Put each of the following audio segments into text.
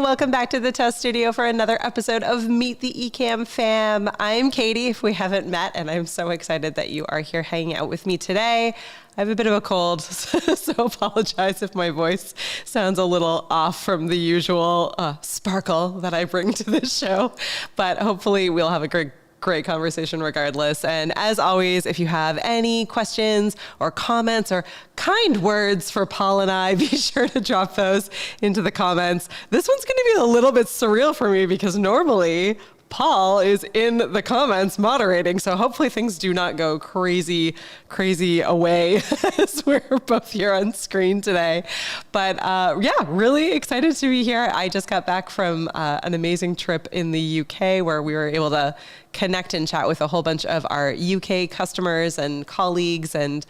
welcome back to the test studio for another episode of Meet the Ecamm Fam. I'm Katie, if we haven't met, and I'm so excited that you are here hanging out with me today. I have a bit of a cold, so apologize if my voice sounds a little off from the usual sparkle that I bring to this show, but hopefully we'll have a great conversation regardless. And as always, if you have any questions or comments or kind words for Paul and I, be sure to drop those into the comments. This one's going to be a little bit surreal for me because normally Paul is in the comments moderating, so hopefully things do not go crazy away as we're both here on screen today. But yeah, really excited to be here. I just got back from an amazing trip in the UK where we were able to connect and chat with a whole bunch of our UK customers and colleagues and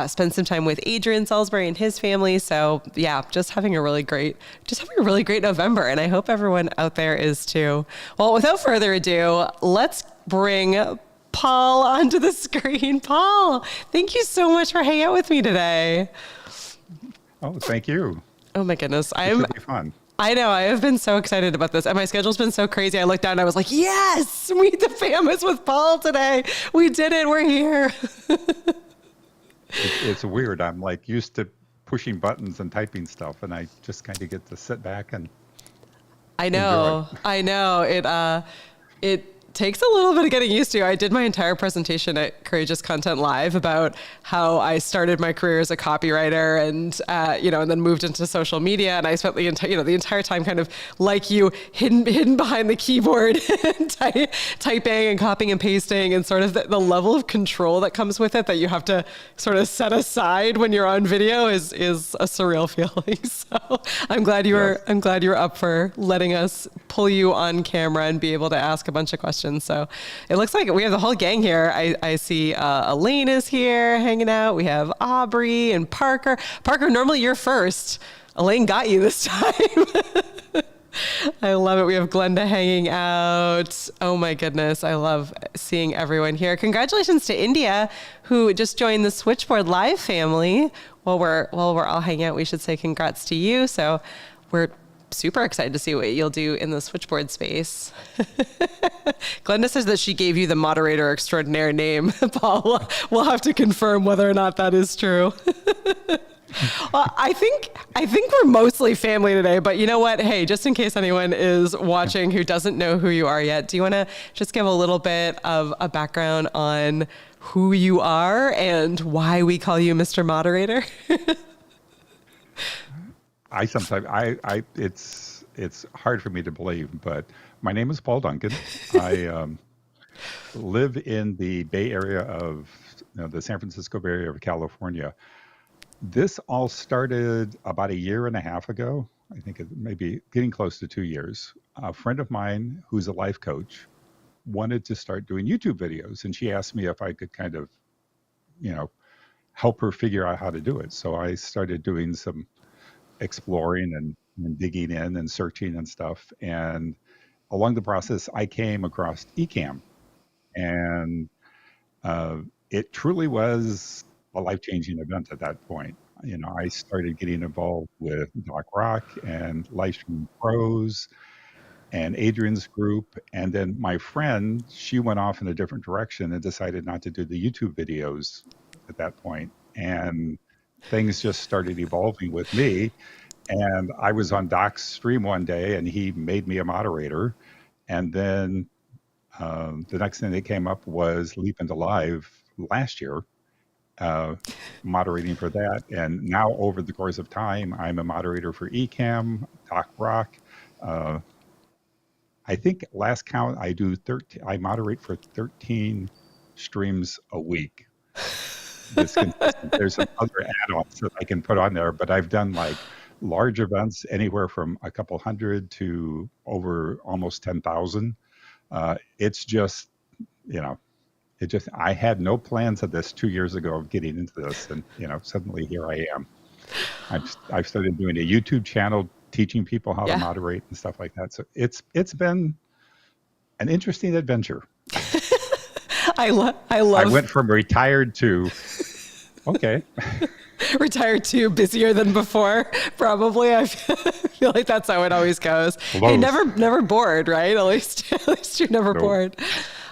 spend some time with Adrian Salisbury and his family. So yeah, just having a really great November. And I hope everyone out there is too. Well, without further ado, let's bring Paul onto the screen. Paul, thank you so much for hanging out with me today. Oh, thank you. Oh my goodness. It should be fun. I know. I have been so excited about this. And my schedule's been so crazy. I looked down and I was like, yes, Meet the Fam is with Paul today. We did it. We're here. It's weird. I'm like used to pushing buttons and typing stuff, and I just kind of get to sit back and enjoy. I know. It takes a little bit of getting used to. I did my entire presentation at Courageous Content Live about how I started my career as a copywriter and, and then moved into social media. And I spent the entire time kind of like you, hidden behind the keyboard and typing and copying and pasting, and sort of the level of control that comes with it that you have to sort of set aside when you're on video is a surreal feeling. So I'm glad you were up for letting us pull you on camera and be able to ask a bunch of questions. So it looks like we have the whole gang here. I see Elaine is here hanging out. We have Aubrey and Parker. Parker, normally you're first. Elaine got you this time. I love it. We have Glenda hanging out. Oh my goodness. I love seeing everyone here. Congratulations to India, who just joined the Switchboard Live family. While we're all hanging out, we should say congrats to you. So we're super excited to see what you'll do in the switchboard space. Glenda says that she gave you the moderator extraordinaire name. Paul, we'll have to confirm whether or not that is true. Well, I think we're mostly family today, but you know what? Hey, just in case anyone is watching who doesn't know who you are yet, do you want to just give a little bit of a background on who you are and why we call you Mr. Moderator? It's hard for me to believe, but my name is Paul Duncan. I live in the Bay Area of the San Francisco Bay Area of California. This all started about a year and a half ago. I think it may be getting close to 2 years. A friend of mine who's a life coach wanted to start doing YouTube videos, and she asked me if I could kind of, help her figure out how to do it. So I started doing some exploring and digging in and searching and stuff. And along the process, I came across Ecamm, and it truly was a life-changing event at that point. I started getting involved with Doc Rock and Livestream Pros and Adrian's group. And then my friend, she went off in a different direction and decided not to do the YouTube videos at that point. And things just started evolving with me. And I was on Doc's stream one day and he made me a moderator. And then the next thing that came up was Leap into Live last year, moderating for that. And now over the course of time, I'm a moderator for Ecamm, Doc Rock. I think last count, I moderate for 13 streams a week. There's some other add-ons that I can put on there, but I've done like large events anywhere from a couple hundred to over almost 10,000. It's just, I had no plans of this 2 years ago of getting into this, and suddenly here I am. I've started doing a YouTube channel teaching people how to moderate and stuff like that. So it's been an interesting adventure. I love. I went from retired to retired to busier than before. Probably. feel like that's how it always goes. Close. Hey, never bored, right? At least you're never Nope. bored.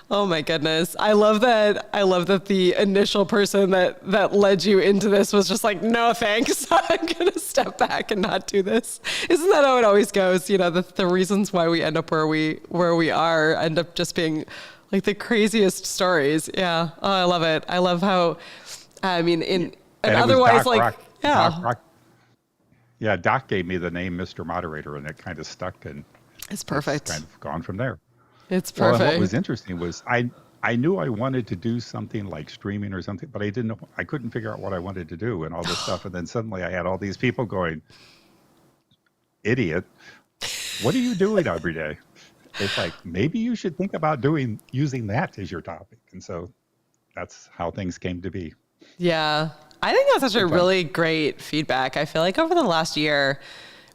Oh my goodness. I love that. I love that the initial person that led you into this was just like, no, thanks. I'm going to step back and not do this. Isn't that how it always goes? You know, the reasons why we end up where we are end up just being like the craziest stories. Yeah. Oh, I love it. I love how, I mean, and otherwise Doc like, Rock, yeah, Doc Rock. Yeah, Doc gave me the name Mr. Moderator, and it kind of stuck, and it's it's perfect. kind of gone from there. It's Well, and what was perfect. interesting was I knew I wanted to do something like streaming or something, but I couldn't figure out what I wanted to do and all this stuff. And then suddenly I had all these people going, idiot, what are you doing every day? It's like, maybe you should think about using that as your topic. And so that's how things came to be. Yeah. I think that's actually Good fun. really great feedback. I feel like over the last year,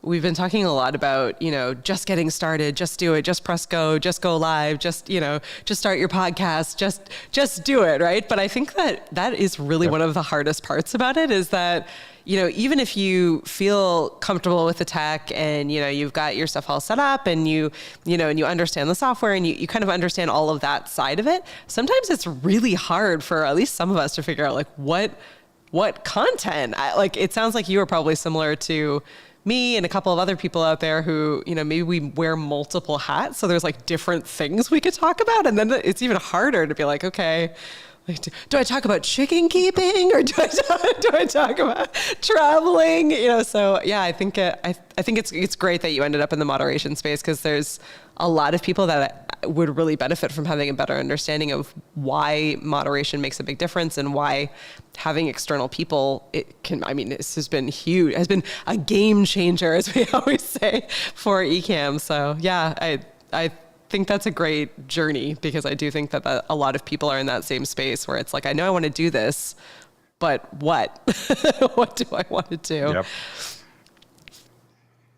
we've been talking a lot about, just getting started, just do it, just press go, just go live, just start your podcast, just do it, right? But I think that is really Yep. one of the hardest parts about it is that, even if you feel comfortable with the tech and, you've got your stuff all set up and and you understand the software and you kind of understand all of that side of it, sometimes it's really hard for at least some of us to figure out like what content. It sounds like you are probably similar to me and a couple of other people out there who, maybe we wear multiple hats. So there's like different things we could talk about. And then it's even harder to be like, okay, like, do I talk about chicken keeping or do I talk about traveling? So yeah, I think it's great that you ended up in the moderation space because there's a lot of people that would really benefit from having a better understanding of why moderation makes a big difference and why having external people, this has been huge, has been a game changer, as we always say, for Ecamm. So yeah, I think that's a great journey because I do think that a lot of people are in that same space where it's like, I know I want to do this, but what? What do I want to do? Yep.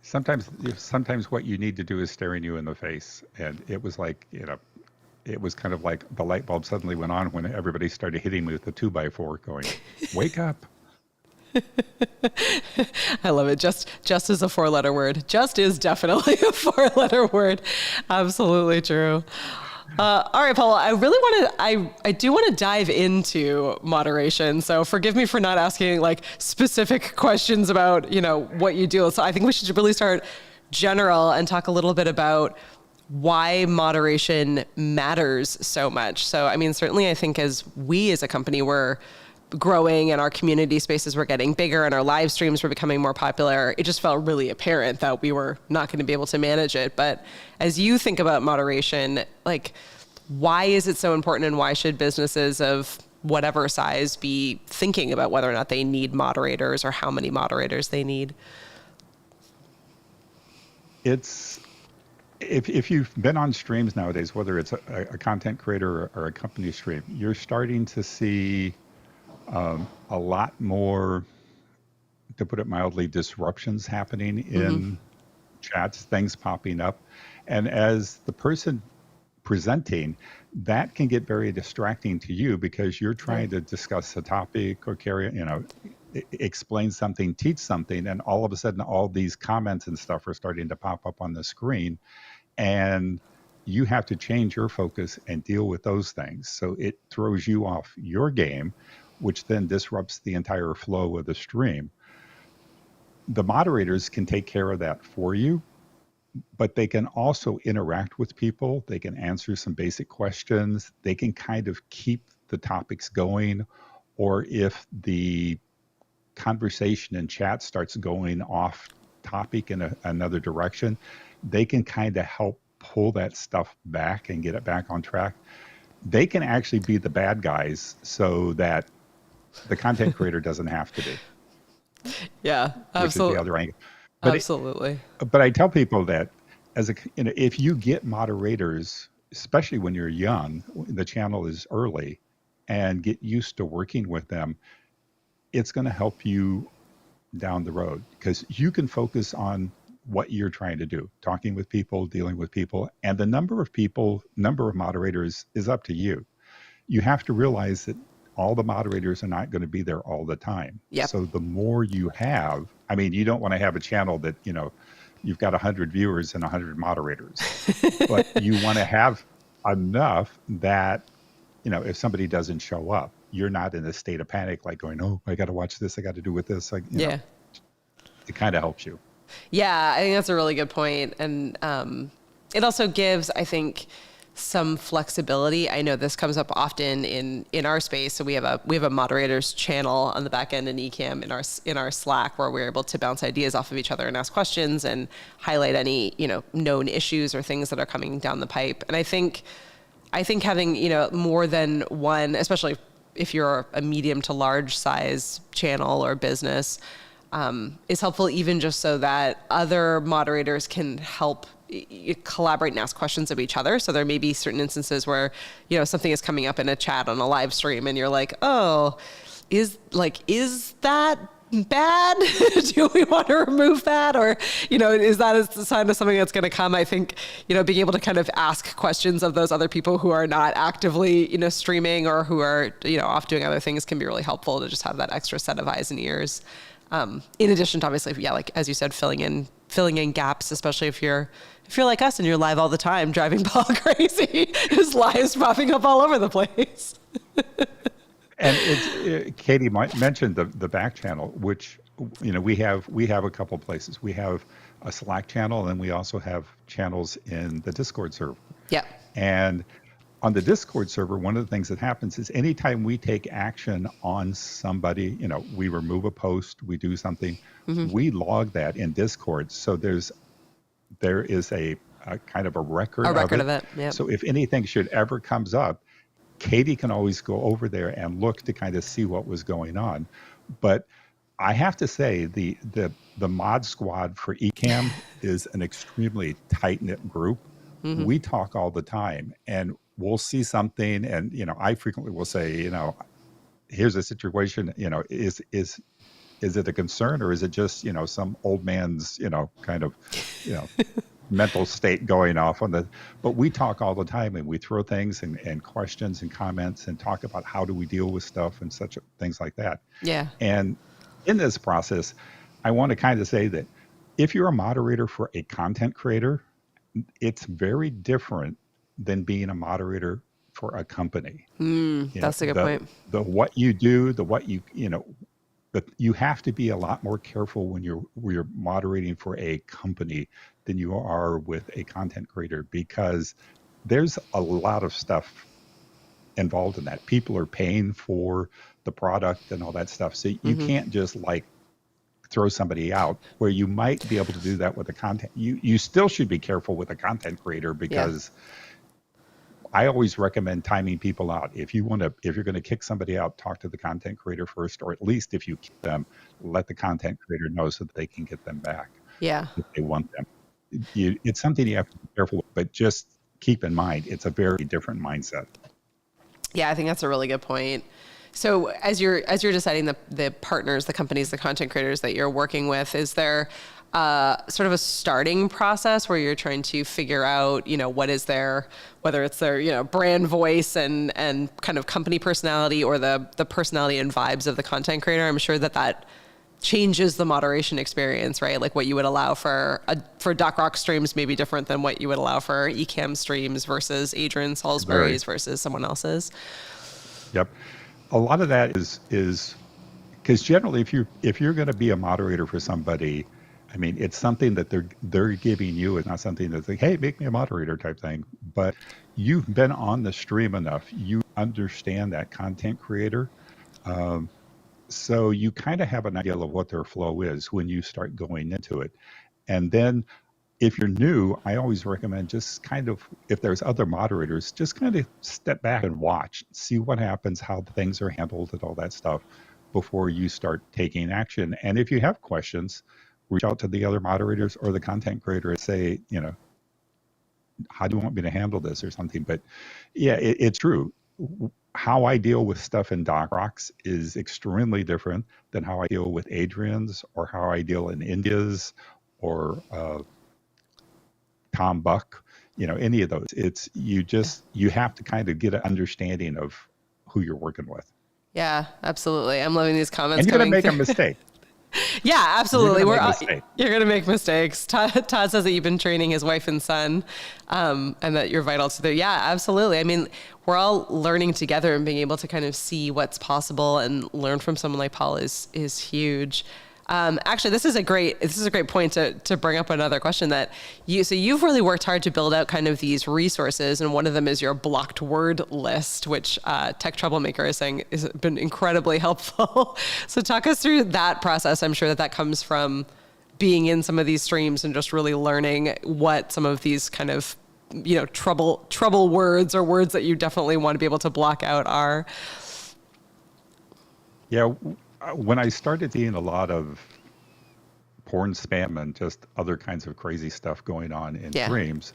Sometimes what you need to do is staring you in the face. And it was like, it was kind of like the light bulb suddenly went on when everybody started hitting me with the 2x4 going, wake up. I love it. Just is a 4-letter word. Just is definitely a 4-letter word. Absolutely true. All right, Paul, I do want to dive into moderation. So forgive me for not asking like specific questions about, what you do. So I think we should really start general and talk a little bit about why moderation matters so much. So, certainly I think as a company, we're growing and our community spaces were getting bigger and our live streams were becoming more popular, it just felt really apparent that we were not going to be able to manage it. But as you think about moderation, like, why is it so important and why should businesses of whatever size be thinking about whether or not they need moderators or how many moderators they need? It's if you've been on streams nowadays, whether it's a content creator or a company stream, you're starting to see a lot more, to put it mildly, disruptions happening in chats, things popping up. And as the person presenting, that can get very distracting to you because you're trying to discuss a topic or explain something, teach something, and all of a sudden all these comments and stuff are starting to pop up on the screen. And you have to change your focus and deal with those things. So it throws you off your game, which then disrupts the entire flow of the stream. The moderators can take care of that for you, but they can also interact with people. They can answer some basic questions. They can kind of keep the topics going, or if the conversation in chat starts going off topic in another direction, they can kind of help pull that stuff back and get it back on track. They can actually be the bad guys so that the content creator doesn't have to be. Yeah, Which is the absolutely. other angle. Absolutely. But I tell people that if you get moderators, especially when you're young, the channel is early, and get used to working with them, it's going to help you down the road because you can focus on what you're trying to do, talking with people, dealing with people, and the number of moderators is up to you. You have to realize that all the moderators are not going to be there all the time. Yep. So the more you have, you don't want to have a channel that, you've got 100 viewers and 100 moderators. But you want to have enough that, if somebody doesn't show up, you're not in a state of panic, like going, oh, I got to watch this, I got to do with this. Like, Yeah. It kind of helps you. Yeah, I think that's a really good point. And it also gives, I think, some flexibility. I know this comes up often in our space. So we have a Moderators Channel on the back end in Ecamm in our Slack, where we're able to bounce ideas off of each other and ask questions and highlight any, known issues or things that are coming down the pipe. And I think having, more than one, especially if you're a medium to large size channel or business, is helpful, even just so that other moderators can help collaborate and ask questions of each other. So there may be certain instances where, something is coming up in a chat on a live stream and you're like, oh, is that bad? Do we want to remove that? Or, is that a sign of something that's going to come? I think, being able to kind of ask questions of those other people who are not actively, streaming or who are, off doing other things can be really helpful to just have that extra set of eyes and ears. In addition to, obviously, like as you said, filling in gaps, especially if you're like us and you're live all the time, driving Paul crazy, his lives popping up all over the place. And Katie mentioned the back channel, which we have a couple places. We have a Slack channel, and we also have channels in the Discord server. Yeah. And on the Discord server, one of the things that happens is anytime we take action on somebody, we remove a post, we do something, we log that in Discord. So there is a kind of a record of it. Yeah. So if anything should ever comes up, Katie can always go over there and look to kind of see what was going on. But I have to say the mod squad for Ecamm is an extremely tight-knit group. We talk all the time, and we'll see something, and I frequently will say, here's a situation, is it a concern, or is it just some old man's kind of mental state going off on the, but we talk all the time, and we throw things and questions and comments and talk about how do we deal with stuff and such things like that. Yeah. And in this process, I want to kind of say that if you're a moderator for a content creator, it's very different than being a moderator for a company. That's a good point. What you do, but you have to be a lot more careful when you're moderating for a company than you are with a content creator, because there's a lot of stuff involved in that. People are paying for the product and all that stuff. So you can't just throw somebody out, where you might be able to do that with a content. You still should be careful with a content creator, because I always recommend timing people out. If you're going to kick somebody out, talk to the content creator first, or at least if you kick them, let the content creator know so that they can get them back. Yeah. If they want them. It's something you have to be careful with, but just keep in mind, it's a very different mindset. Yeah, I think that's a really good point. So as you're deciding the partners, the companies, the content creators that you're working with, is there sort of a starting process where you're trying to figure out, what is whether it's their, brand voice and kind of company personality, or the personality and vibes of the content creator? I'm sure that changes the moderation experience, right? Like what you would allow for Doc Rock streams may be different than what you would allow for Ecamm streams versus Adrian Salisbury's versus someone else's. Yep. A lot of that is because generally, if you're going to be a moderator for somebody, I mean, it's something that they're giving you. It's not something that's like, hey, make me a moderator type thing. But you've been on the stream enough. You understand that content creator. So you kind of have an idea of what their flow is when you start going into it. And then if you're new, I always recommend just kind of, if there's other moderators, just kind of step back and watch, see what happens, how things are handled and all that stuff before you start taking action. And if you have questions, reach out to the other moderators or the content creator and say, how do you want me to handle this or something? But yeah, it's true. How I deal with stuff in Doc Rocks is extremely different than how I deal with Adrian's, or how I deal in India's, or Tom Buck, any of those. It's you have to kind of get an understanding of who you're working with. Yeah, absolutely. I'm loving these comments. And you're going to make a mistake. Yeah, You're absolutely. going to make mistakes. You're going to make mistakes. Todd says that you've been training his wife and son, and that you're vital to their. Yeah, absolutely. I mean, we're all learning together, and being able to kind of see what's possible and learn from someone like Paul is huge. Actually, this is a great point to bring up another question that you've really worked hard to build out kind of these resources, and one of them is your blocked word list, which Tech Troublemaker is saying has been incredibly helpful. So talk us through that process. I'm sure that comes from being in some of these streams and just really learning what some of these kind of trouble words or words that you definitely want to be able to block out are. Yeah, when I started seeing a lot of porn spam and just other kinds of crazy stuff going on in streams,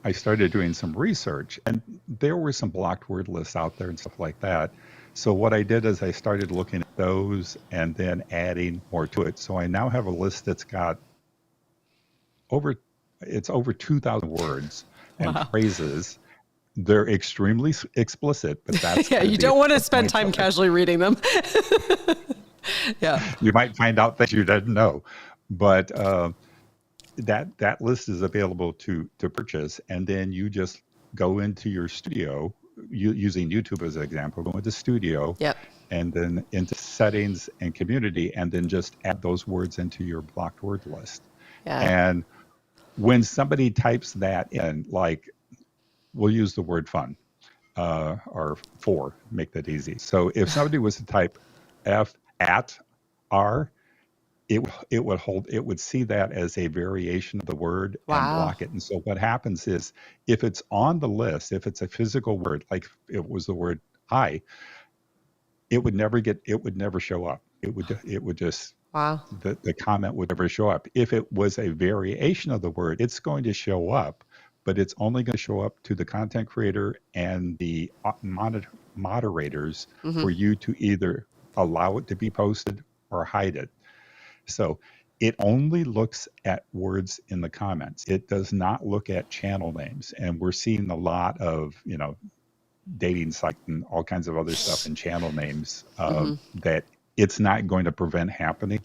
I started doing some research, and there were some blocked word lists out there and stuff like that. So what I did is I started looking at those and then adding more to it. So I now have a list that's got over 2,000 words and phrases. They're extremely explicit, but that's you don't want to spend time casually reading them. Yeah, you might find out things you didn't know, but that list is available to purchase, and then you just go into your studio, using YouTube as an example. Go into Studio, and then into Settings and Community, and then just add those words into your blocked word list. And when somebody types that in, like, we'll use the word fun or for, make that easy. So if somebody was to type F at R, it would see that as a variation of the word and block it. And so what happens is, if it's on the list, if it's a physical word, like it was the word hi, it would never show up. It would just the comment would never show up. If it was a variation of the word, it's going to show up, but it's only going to show up to the content creator and the moderators for you to either allow it to be posted or hide it. So it only looks at words in the comments. It does not look at channel names. And we're seeing a lot of, dating sites and all kinds of other stuff in channel names that it's not going to prevent happening,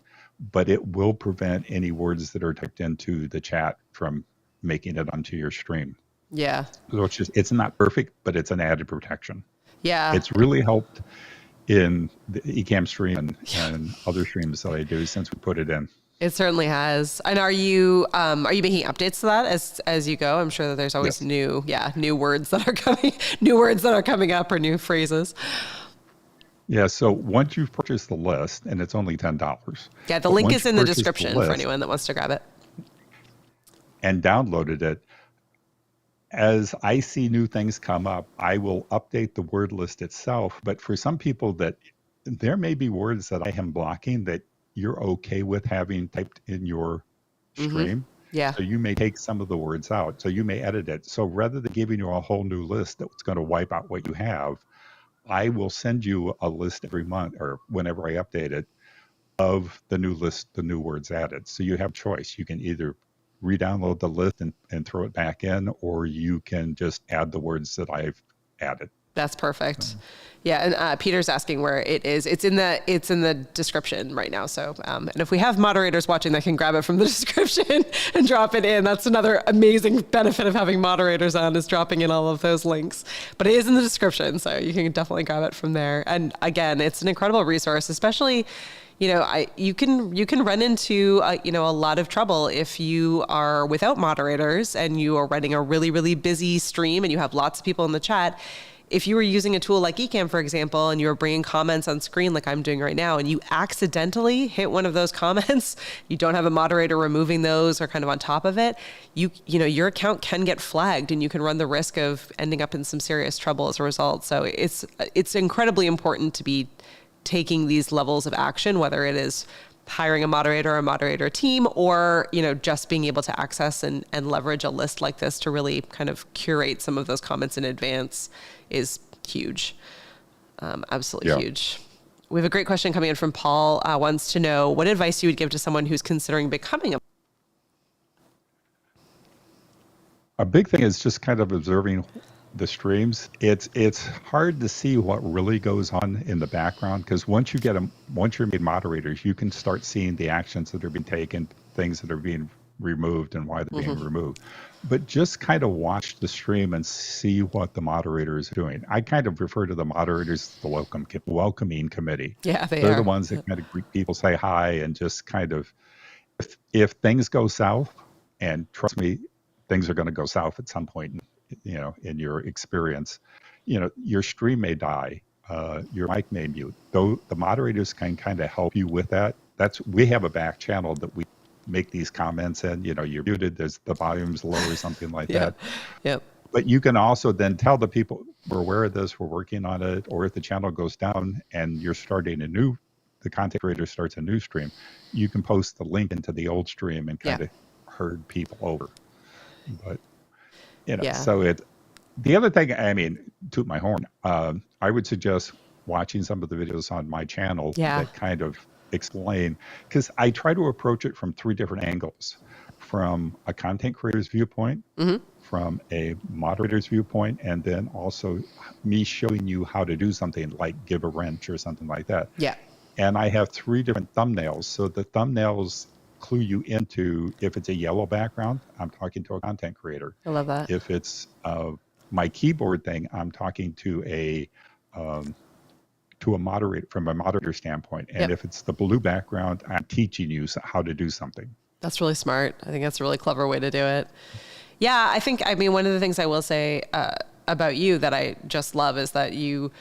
but it will prevent any words that are typed into the chat from making it onto your stream. Yeah. So it's not perfect, but it's an added protection. Yeah. It's really helped in the Ecamm stream and other streams that I do since we put it in. It certainly has. And are you making updates to that as you go? I'm sure that there's always new words that are coming up, or new phrases. Yeah, so once you've purchased the list, and it's only $10. Yeah, the link is in the description for anyone that wants to grab it. And downloaded it. As I see new things come up, I will update the word list itself. But for some people, that there may be words that I am blocking that you're okay with having typed in your stream. Yeah. So you may take some of the words out. So you may edit it. So rather than giving you a whole new list that's going to wipe out what you have, I will send you a list every month or whenever I update it of the new list, the new words added. So you have choice. You can either re-download the list and throw it back in, or you can just add the words that I've added. That's perfect. Yeah, and Peter's asking where it is. It's in the description right now. So, and if we have moderators watching that can grab it from the description and drop it in, that's another amazing benefit of having moderators on, is dropping in all of those links. But it is in the description, so you can definitely grab it from there. And again, it's an incredible resource, especially. You can run into a lot of trouble if you are without moderators and you are running a really, really busy stream and you have lots of people in the chat. If you were using a tool like Ecamm, for example, and you were bringing comments on screen like I'm doing right now, and you accidentally hit one of those comments, you don't have a moderator removing those or kind of on top of it, your account can get flagged and you can run the risk of ending up in some serious trouble as a result. So it's incredibly important to be taking these levels of action, whether it is hiring a moderator or a moderator team, or just being able to access and leverage a list like this to really kind of curate some of those comments in advance is huge. Absolutely huge. We have a great question coming in from Paul. Wants to know what advice you would give to someone who's considering becoming a big thing is just kind of observing the streams, it's hard to see what really goes on in the background, because once you're made moderators, you can start seeing the actions that are being taken, things that are being removed, and why they're being removed. But just kind of watch the stream and see what the moderators are doing. I kind of refer to the moderators as the welcoming committee. Yeah, They're the ones that kind of greet people, say hi, and just kind of, if things go south, and trust me, things are going to go south at some point, in your experience, your stream may die, your mic may mute. Though the moderators can kind of help you with that. We have a back channel that we make these comments in. You're muted. There's the volume's low or something like that. Yep. But you can also then tell the people, we're aware of this, we're working on it. Or if the channel goes down and you're starting the content creator starts a new stream, you can post the link into the old stream and kind of herd people over. But so the other thing, I mean, toot my horn, I would suggest watching some of the videos on my channel that kind of explain, because I try to approach it from 3 different angles: from a content creator's viewpoint, from a moderator's viewpoint, and then also me showing you how to do something like give a wrench or something like that. Yeah. And I have 3 different thumbnails. So the thumbnails clue you into, if it's a yellow background, I'm talking to a content creator. I love that. If it's my keyboard thing, I'm talking to a moderator, from a moderator standpoint. And if it's the blue background, I'm teaching you how to do something. That's really smart. I think that's a really clever way to do it. Yeah, I mean, one of the things I will say about you that I just love is that you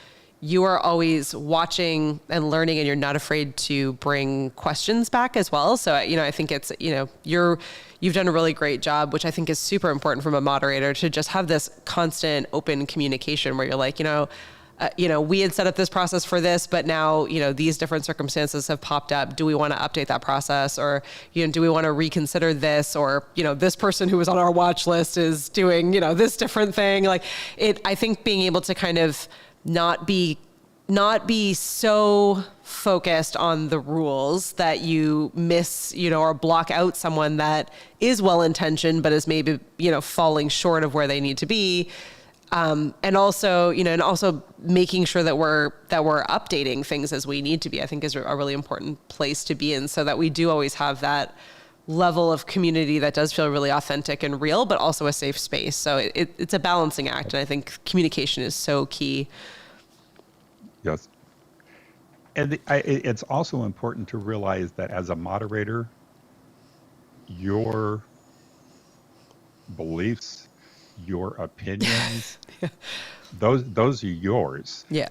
are always watching and learning, and you're not afraid to bring questions back as well. So, I think it's, you've done a really great job, which I think is super important from a moderator, to just have this constant open communication where you're like, we had set up this process for this, but now, these different circumstances have popped up. Do we want to update that process? Or, do we want to reconsider this? Or, this person who was on our watch list is doing, this different thing. I think being able to kind of not be so focused on the rules that you miss, or block out someone that is well-intentioned, but is maybe, falling short of where they need to be. And also making sure that we're updating things as we need to be, I think is a really important place to be in, so that we do always have that level of community that does feel really authentic and real, but also a safe space. So it's a balancing act. And I think communication is so key. Yes. And it's also important to realize that as a moderator, your beliefs, your opinions, those are yours. Yeah.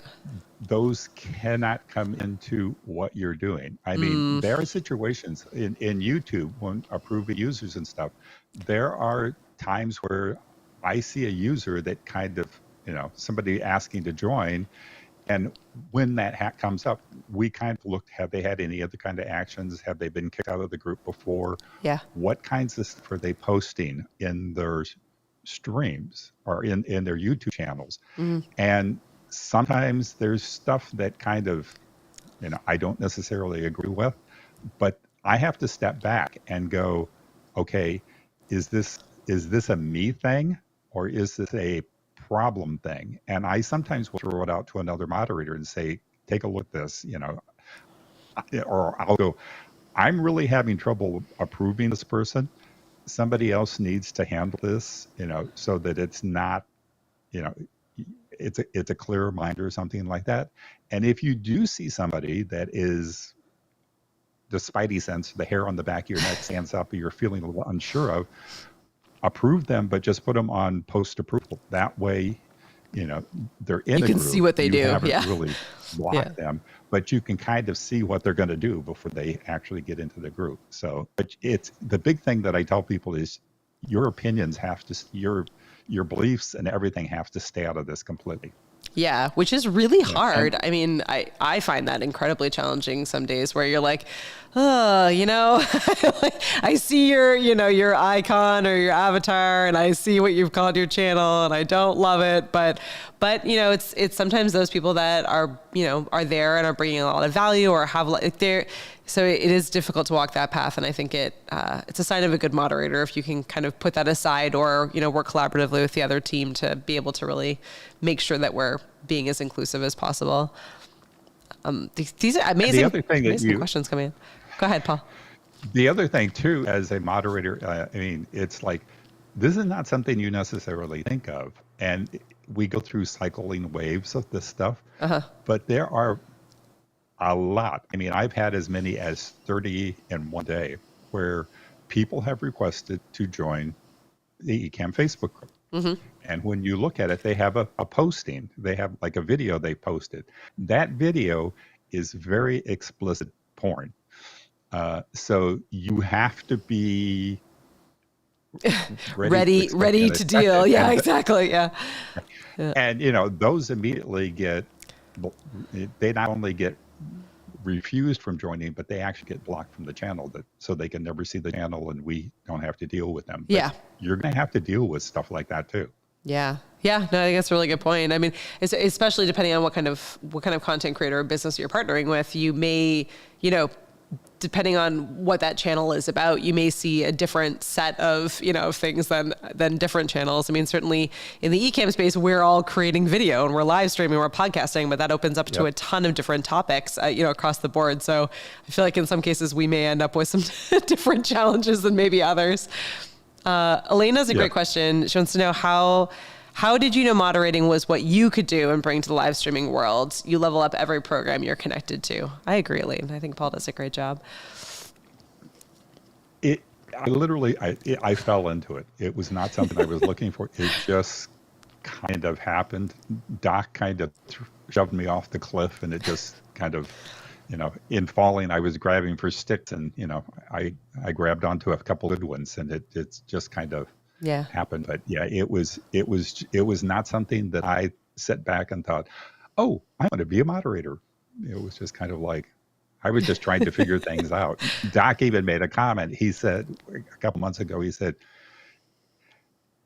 Those cannot come into what you're doing. I mean, there are situations in YouTube when approving users and stuff, there are times where I see a user that kind of, somebody asking to join. And when that comes up, we kind of look, have they had any other kind of actions? Have they been kicked out of the group before? Yeah. What kinds of stuff are they posting in their streams or in their YouTube channels? And sometimes there's stuff that kind of, I don't necessarily agree with, but I have to step back and go, okay, is this a me thing, or is this a problem thing? And I sometimes will throw it out to another moderator and say, take a look at this, or I'll go, I'm really having trouble approving this person. Somebody else needs to handle this, so that it's not, it's a clear reminder or something like that. And if you do see somebody that is the spidey sense, the hair on the back of your neck stands up, or you're feeling a little unsure of, approve them, but just put them on post approval. That way, they're in a group. You can see what they do. You haven't really blocked them, but you can kind of see what they're going to do before they actually get into the group. So, but it's the big thing that I tell people is your opinions have to, your beliefs and everything have to stay out of this completely. Yeah, which is really hard. I mean, I find that incredibly challenging some days, where you're like, oh, I see your icon or your avatar, and I see what you've called your channel, and I don't love it, but But it's sometimes those people that are are there and are bringing a lot of value or have so it is difficult to walk that path. And I think it's a sign of a good moderator if you can kind of put that aside or work collaboratively with the other team to be able to really make sure that we're being as inclusive as possible. These are amazing questions coming in. Go ahead, Paul. The other thing too, as a moderator, it's like, this is not something you necessarily think of. And we go through cycling waves of this stuff, but there are a lot. I've had as many as 30 in one day where people have requested to join the Ecamm Facebook group. And when you look at it, they have a posting. They have like a video they posted. That video is very explicit porn. So you have to be ready to deal. Yeah, exactly. Yeah. And those immediately they not only get refused from joining, but they actually get blocked from the channel, so they can never see the channel and we don't have to deal with them. Yeah. But you're going to have to deal with stuff like that too. Yeah. No, I think that's a really good point. Especially depending on what kind of content creator or business you're partnering with, you may, depending on what that channel is about, you may see a different set of, things than different channels. Certainly in the Ecamm space, we're all creating video and we're live streaming, we're podcasting, but that opens up to a ton of different topics, across the board. So I feel like in some cases we may end up with some different challenges than maybe others. Elena has a great question. She wants to know how did you know moderating was what you could do and bring to the live streaming world? You level up every program you're connected to. I agree, Elaine. I think Paul does a great job. I fell into it. It was not something I was looking for. It just kind of happened. Doc kind of shoved me off the cliff, and it just kind of, in falling, I was grabbing for sticks, and I grabbed onto a couple good ones, and it's just kind of happened. But it was not something that I sat back and thought, oh, I want to be a moderator. It was just kind of like, I was just trying to figure things out. Doc even made a comment. He said a couple months ago, he said,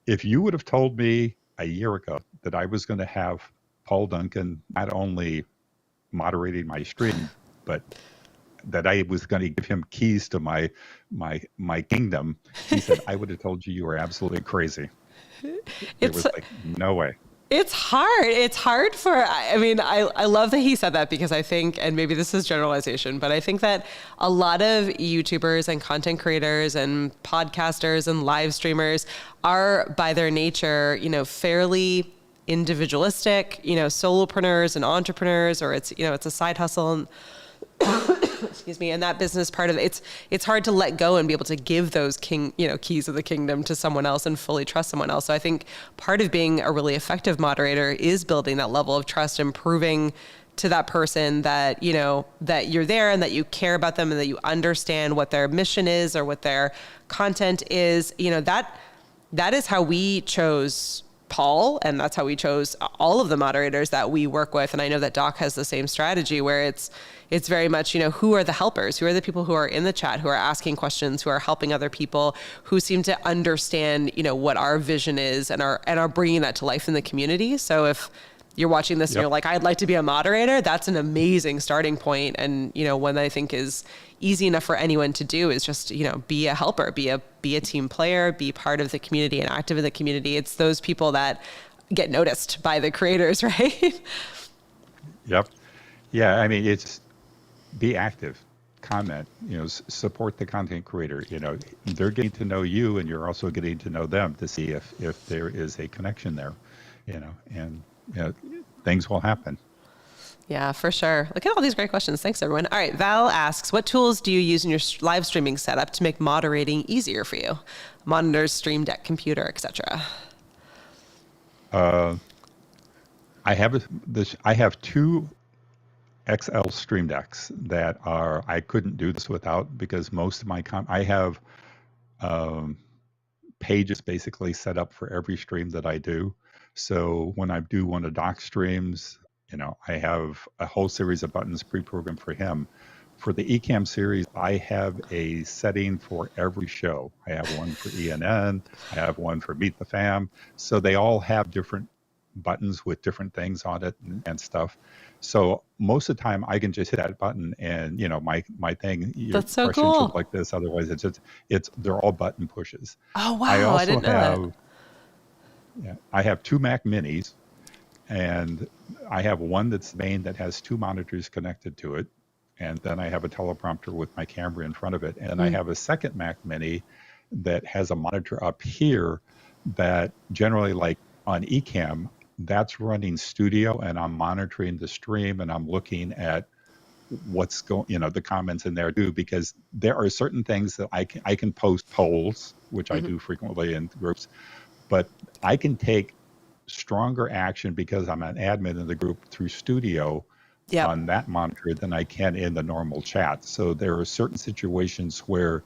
if you would have told me a year ago that I was going to have Paul Duncan not only moderating my stream, but that I was going to give him keys to my kingdom, he said, I would have told you were absolutely crazy. It was like, no way. It's hard. It's hard I love that he said that, because I think, and maybe this is generalization, but I think that a lot of YouTubers and content creators and podcasters and live streamers are by their nature, fairly individualistic, solopreneurs and entrepreneurs, or it's a side hustle. And excuse me, and that business part of it's hard to let go and be able to give those keys of the kingdom to someone else and fully trust someone else. So I think part of being a really effective moderator is building that level of trust and proving to that person that, that you're there and that you care about them and that you understand what their mission is or what their content is. That is how we chose Paul, and that's how we chose all of the moderators that we work with. And I know that Doc has the same strategy, where it's very much, who are the helpers? Who are the people who are in the chat, who are asking questions, who are helping other people, who seem to understand, what our vision is and are bringing that to life in the community. So if you're watching this and you're like, I'd like to be a moderator, that's an amazing starting point. And, one that I think is easy enough for anyone to do is just, be a helper, be a team player, be part of the community and active in the community. It's those people that get noticed by the creators, right? Yep. Yeah. It's be active, comment, support the content creator. They're getting to know you, and you're also getting to know them to see if there is a connection there, and things will happen. Yeah, for sure. Look at all these great questions. Thanks, everyone. All right, Val asks, what tools do you use in your live streaming setup to make moderating easier for you? Monitors, Stream Deck, computer, etc. I have two XL Stream Decks that I couldn't do this without, because most of my I have pages basically set up for every stream that I do. So when I do one of Doc's streams, I have a whole series of buttons pre-programmed for him. For the Ecamm series, I have a setting for every show. I have one for ENN, I have one for Meet the Fam. So they all have different buttons with different things on it and stuff. So most of the time I can just hit that button and, my thing, your That's so question should look cool. like this. Otherwise they're all button pushes. Oh, I wow. I also didn't know that. I have 2 Mac minis, and I have one that's main that has 2 monitors connected to it. And then I have a teleprompter with my camera in front of it. And I have a second Mac mini that has a monitor up here that generally, like on Ecamm, that's running studio, and I'm monitoring the stream and I'm looking at what's going, the comments in there too, because there are certain things that I can post polls, which I do frequently in groups, but I can take stronger action because I'm an admin in the group through studio Yep. on that monitor than I can in the normal chat. So there are certain situations where,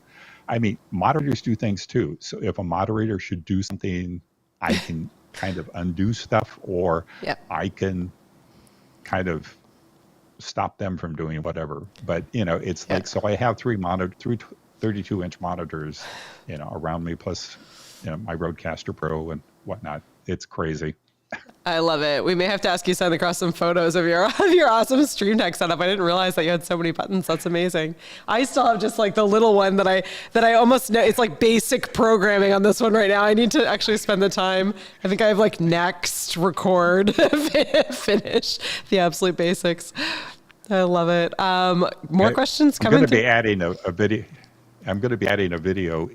moderators do things too. So if a moderator should do something, I can kind of undo stuff, or Yep. I can kind of stop them from doing whatever. But, it's like, so I have 3 32-inch monitors, around me, plus, my Rodecaster Pro and whatnot. It's crazy. I love it. We may have to ask you to send across some photos of your awesome Stream Deck setup. I didn't realize that you had so many buttons. That's amazing. I still have just like the little one that I almost know. It's like basic programming on this one right now. I need to actually spend the time. I think I have like next, record, finish, the absolute basics. I love it. More questions coming. I'm going to be adding a video. I'm going to be adding a video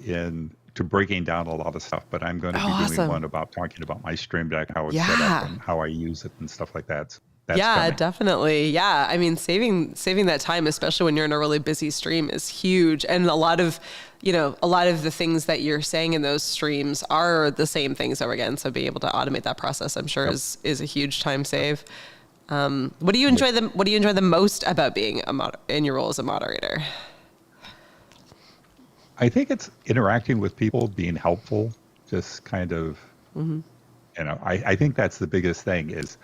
to breaking down a lot of stuff, but I'm going to be doing one about talking about my Stream Deck, how it's set up and how I use it and stuff like that. That's coming. Definitely. Yeah. I mean, saving that time, especially when you're in a really busy stream, is huge. And a lot of the things that you're saying in those streams are the same things over again. So being able to automate that process, I'm sure is a huge time save. What do you enjoy the most about being in your role as a moderator? I think it's interacting with people, being helpful, just kind of, I think that's the biggest thing is,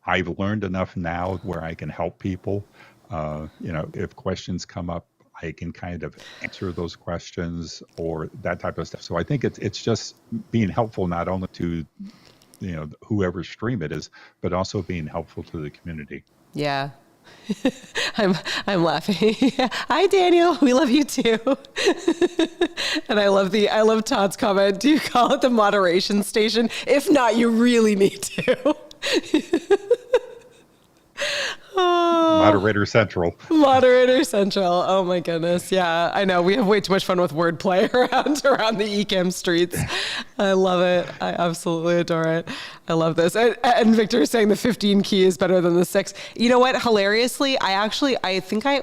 I've learned enough now where I can help people. If questions come up, I can kind of answer those questions or that type of stuff. So I think it's just being helpful, not only to, whoever stream it is, but also being helpful to the community. Yeah. I'm laughing. Hi, Daniel. We love you too. And I love Todd's comment. Do you call it the moderation station? If not, you really need to. Moderator Central. Moderator Central. Oh my goodness. Yeah, I know. We have way too much fun with wordplay around the Ecamm streets. I love it. I absolutely adore it. I love this. And Victor is saying the 15 key is better than the 6. You know what? Hilariously, I think I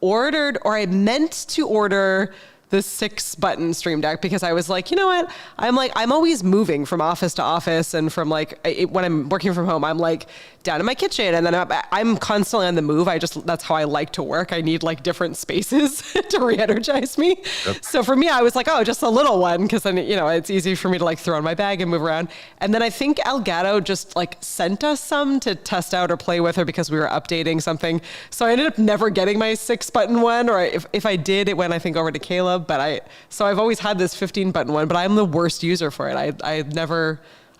ordered, or I meant to order, the 6-button Stream Deck because I was like, you know what? I'm always moving from office to office, and from when I'm working from home, I'm like down in my kitchen, and then I'm constantly on the move. That's how I like to work. I need like different spaces to re-energize me. Yep. So for me, I was like, oh, just a little one, because then it's easy for me to like throw in my bag and move around. And then I think Elgato just like sent us some to test out or play with, or because we were updating something. So I ended up never getting my 6-button one, or if I did, it went I think over to Caleb. But so I've always had this 15-button one, but I'm the worst user for it.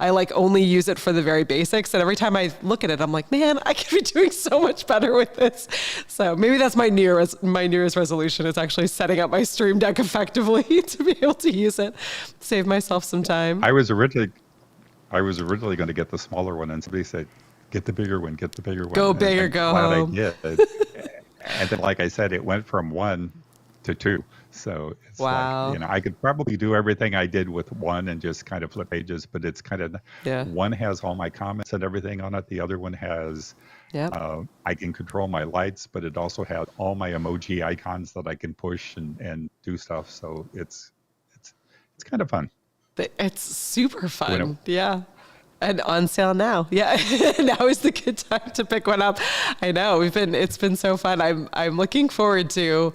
I like only use it for the very basics. And every time I look at it, I'm like, man, I could be doing so much better with this. So maybe that's my New Year's resolution, is actually setting up my Stream Deck effectively to be able to use it, save myself some time. I was originally going to get the smaller one, and somebody said, get the bigger one, get the bigger one. Go big or go home. I did. And then, like I said, it went from 1 to 2. So it's wow. like, I could probably do everything I did with 1 and just kind of flip pages, but it's kind of, one has all my comments and everything on it. The other one has, I can control my lights, but it also has all my emoji icons that I can push and do stuff. So it's kind of fun. It's super fun. Yeah. And on sale now. Yeah. Now is the good time to pick one up. I know it's been so fun. I'm looking forward to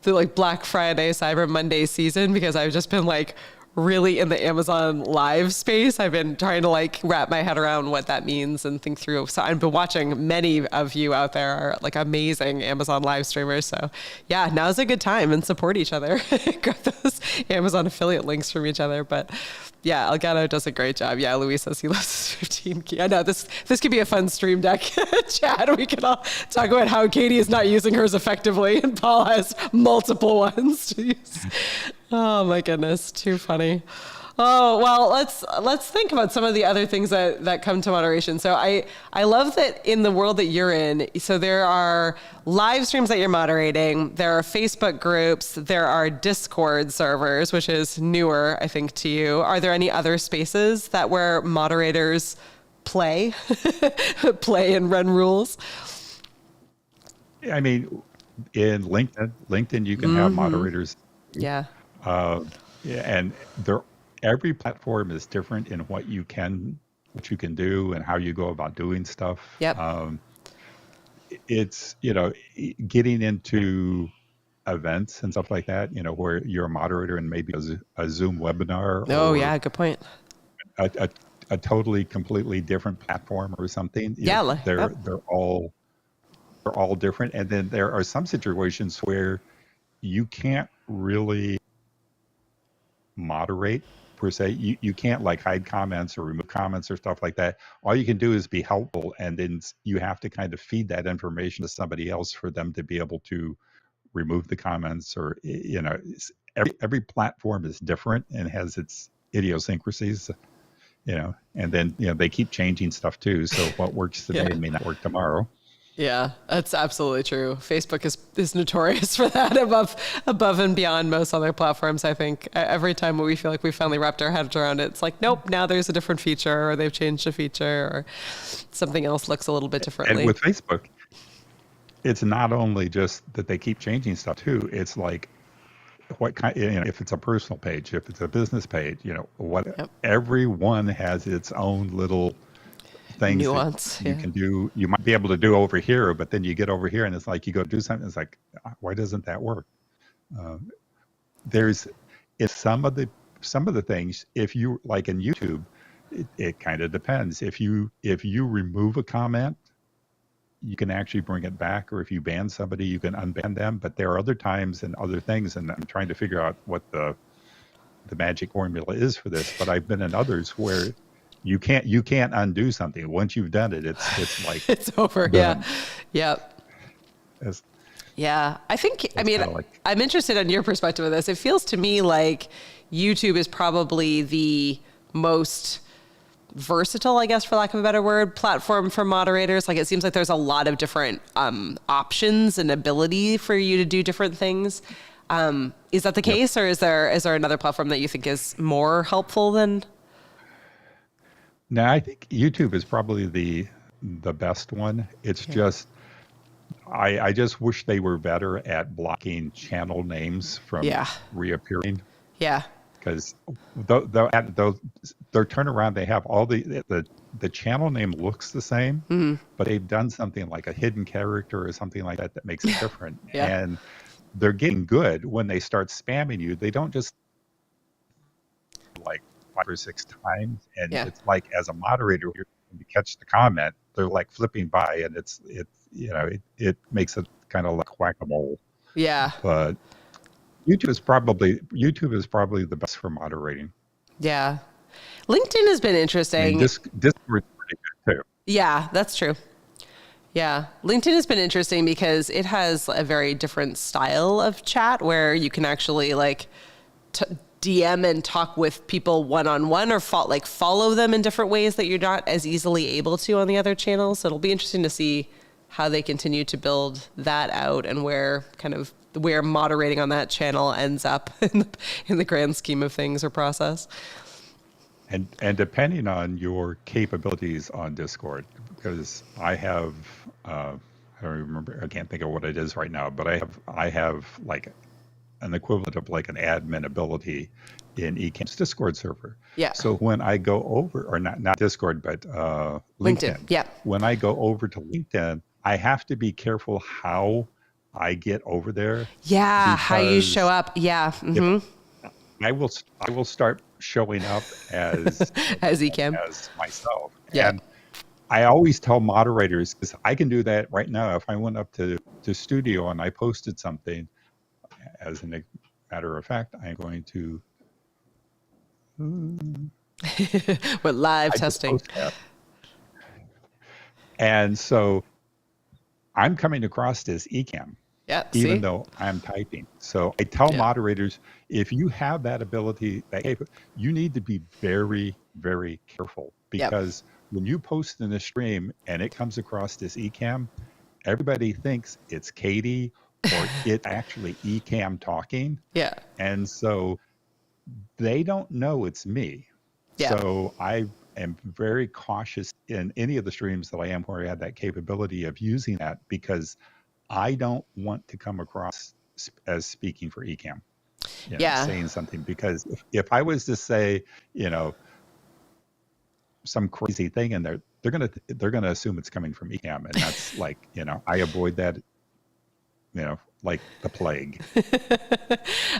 the like Black Friday, Cyber Monday season, because I've just been like really in the Amazon Live space. I've been trying to like wrap my head around what that means and think through. So I've been watching many of you out there are like amazing Amazon Live streamers. So yeah, now's a good time and support each other. Grab those Amazon affiliate links from each other. But yeah, Elgato does a great job. Yeah, Luis says he loves his 15 key. I know this could be a fun stream deck chat. We can all talk about how Katie is not using hers effectively and Paul has multiple ones to use. Oh my goodness, too funny. Oh, well, let's think about some of the other things that come to moderation. So I love that in the world that you're in, so there are live streams that you're moderating, there are Facebook groups, there are Discord servers, which is newer, I think, to you. Are there any other spaces that where moderators play and run rules? I mean, in LinkedIn, you can have moderators. Yeah. Yeah, and every platform is different in what you can do and how you go about doing stuff. Yep. It's, getting into events and stuff like that, where you're a moderator and maybe a Zoom webinar. Oh, or yeah, good point. a totally, completely different platform or something. Yeah. They're all different. And then there are some situations where you can't really moderate per se. You can't like hide comments or remove comments or stuff like that. All you can do is be helpful, and then you have to kind of feed that information to somebody else for them to be able to remove the comments, or every platform is different and has its idiosyncrasies, and then they keep changing stuff too, so what works today may not work tomorrow. Yeah, that's absolutely true. Facebook is notorious for that above and beyond most other platforms. I think every time we feel like we finally wrapped our heads around it, it's like, nope, now there's a different feature, or they've changed a feature, or something else looks a little bit differently. And with Facebook, it's not only just that they keep changing stuff too. It's like what kind, if it's a personal page, if it's a business page, everyone has its own little things nuance that you can do. You might be able to do over here, but then you get over here and it's like you go do something, it's like, why doesn't that work? There's some of the things, if you like in YouTube, it kind of depends. If you remove a comment, you can actually bring it back, or if you ban somebody, you can unban them. But there are other times and other things, and I'm trying to figure out what the magic formula is for this. But I've been in others where you can't undo something. Once you've done it, it's like it's over. Done. Yeah. Yeah. I think, I'm interested in your perspective of this. It feels to me like YouTube is probably the most versatile, I guess, for lack of a better word, platform for moderators. Like, it seems like there's a lot of different options and ability for you to do different things. Is that the case, or is there another platform that you think is more helpful than? No, I think YouTube is probably the best one. It's just, I just wish they were better at blocking channel names from reappearing. Yeah. Because their turnaround, they have all the channel name looks the same, but they've done something like a hidden character or something like that makes it different. And they're getting good when they start spamming you. They don't just like 5 or 6 times, and it's like, as a moderator, you're going to catch the comment, they're like flipping by, and it makes it kind of like whack-a-mole. Yeah. But YouTube is probably the best for moderating. Yeah. LinkedIn has been interesting. I mean, Discord's pretty good too. Yeah, that's true. Yeah. LinkedIn has been interesting because it has a very different style of chat where you can actually like DM and talk with people one-on-one, or follow them in different ways that you're not as easily able to on the other channels. So it'll be interesting to see how they continue to build that out, and where moderating on that channel ends up in the grand scheme of things or process. And depending on your capabilities on Discord, because I have, I don't remember, I can't think of what it is right now, but I have like an equivalent of like an admin ability in Ecamm's Discord server. Yeah. So when I go over, or not Discord, but LinkedIn. Yeah. When I go over to LinkedIn, I have to be careful how I get over there. Yeah, how you show up. Yeah. Mm-hmm. I will start showing up as As Ecamm. as myself. Yeah. And I always tell moderators, because I can do that right now. If I went up to studio and I posted something, as a matter of fact, I'm going to. With live I just testing. post that. And so I'm coming across as Ecamm, Yeah. even See? though I'm typing. So I tell Yeah. moderators, if you have that ability, you need to be very, very careful, Yep. because when you post in a stream and it comes across as Ecamm, everybody thinks it's Katie or it's actually Ecamm talking. Yeah. And so they don't know it's me. Yeah. So I am very cautious in any of the streams that I am where I have that capability of using that, because I don't want to come across as speaking for Ecamm, Yeah. saying something. Because if I was to say, some crazy thing in there, they're gonna assume it's coming from Ecamm, and that's like, I avoid that, like the plague.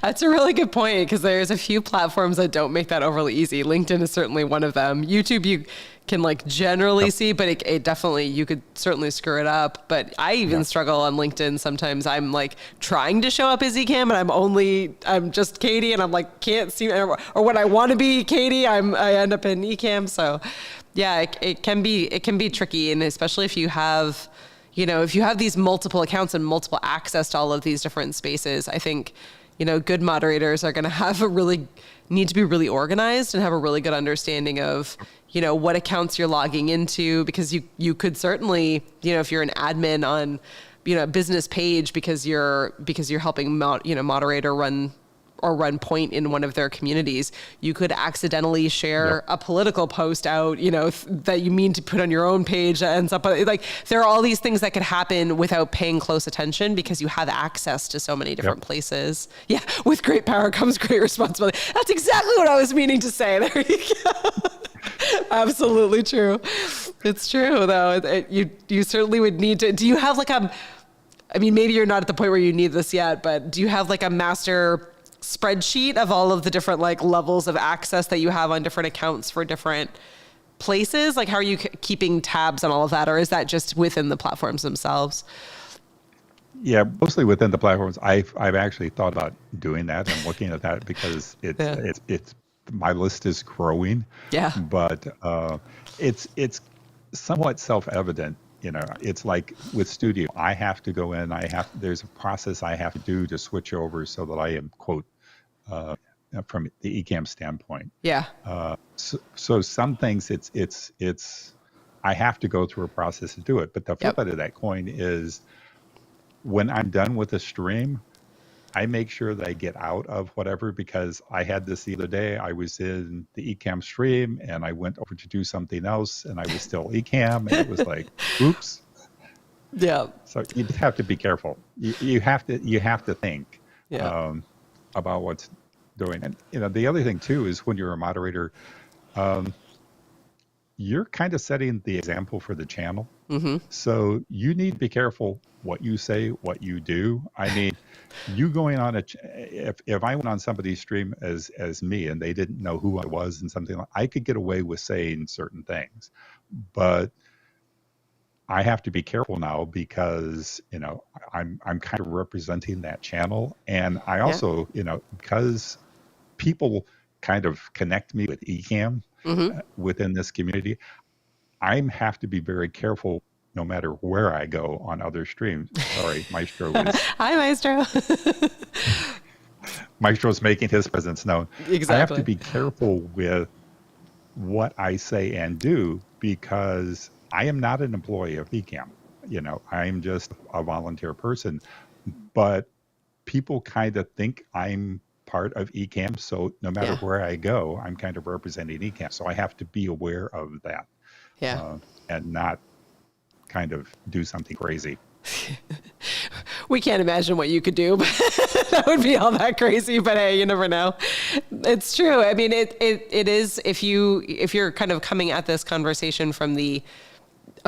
That's a really good point, because there's a few platforms that don't make that overly easy. LinkedIn is certainly one of them. YouTube, you can like generally Yep. see, but it definitely, you could certainly screw it up. But I even Yep. struggle on LinkedIn. Sometimes I'm like trying to show up as Ecamm and I'm just Katie, and I'm like, can't see, or when I want to be Katie, I end up in Ecamm. So yeah, it can be tricky. And especially if you have, if you have these multiple accounts and multiple access to all of these different spaces, I think, good moderators are going to need to be really organized and have a really good understanding of, what accounts you're logging into, because you could certainly, if you're an admin on, a business page because you're helping, moderator run point in one of their communities, you could accidentally share Yep. a political post out, that you mean to put on your own page that ends up like, there are all these things that could happen without paying close attention because you have access to so many different Yep. places. Yeah. With great power comes great responsibility. That's exactly what I was meaning to say. There you go. Absolutely true. It's true though. You certainly would need to, do you have like maybe you're not at the point where you need this yet, but do you have like a master spreadsheet of all of the different like levels of access that you have on different accounts for different places? Like, how are you keeping tabs on all of that? Or is that just within the platforms themselves? Yeah, mostly within the platforms. I've actually thought about doing that and looking at that, because Yeah. it's my list is growing. Yeah. But it's somewhat self-evident. It's like with Studio, I have to go in. There's a process I have to do to switch over so that I am, quote, from the Ecamm standpoint. Yeah. So some things it's I have to go through a process to do it. But the flip Yep. side of that coin is, when I'm done with a stream, I make sure that I get out of whatever, because I had this the other day. I was in the Ecamm stream and I went over to do something else and I was still Ecamm, and it was like, oops. Yeah. So you just have to be careful. You have to think Yeah. about what's doing. And the other thing too is, when you're a moderator, you're kind of setting the example for the channel. Mm-hmm. So you need to be careful what you say, what you do. I mean, you going on if I went on somebody's stream as me and they didn't know who I was and something like, I could get away with saying certain things, but I have to be careful now, because I'm kind of representing that channel, and I Yeah. also because people kind of connect me with Ecamm Mm-hmm. within this community, I have to be very careful no matter where I go on other streams. Sorry, Hi, Maestro. Maestro's making his presence known. Exactly. I have to be careful with what I say and do, because I am not an employee of Ecamm. I'm just a volunteer person, but people kind of think I'm part of Ecamm. So no matter Yeah. where I go, I'm kind of representing Ecamm. So I have to be aware of that. Yeah. And not kind of do something crazy. We can't imagine what you could do, but that would be all that crazy. But hey, you never know. It's true. I mean, it is, if you're kind of coming at this conversation from the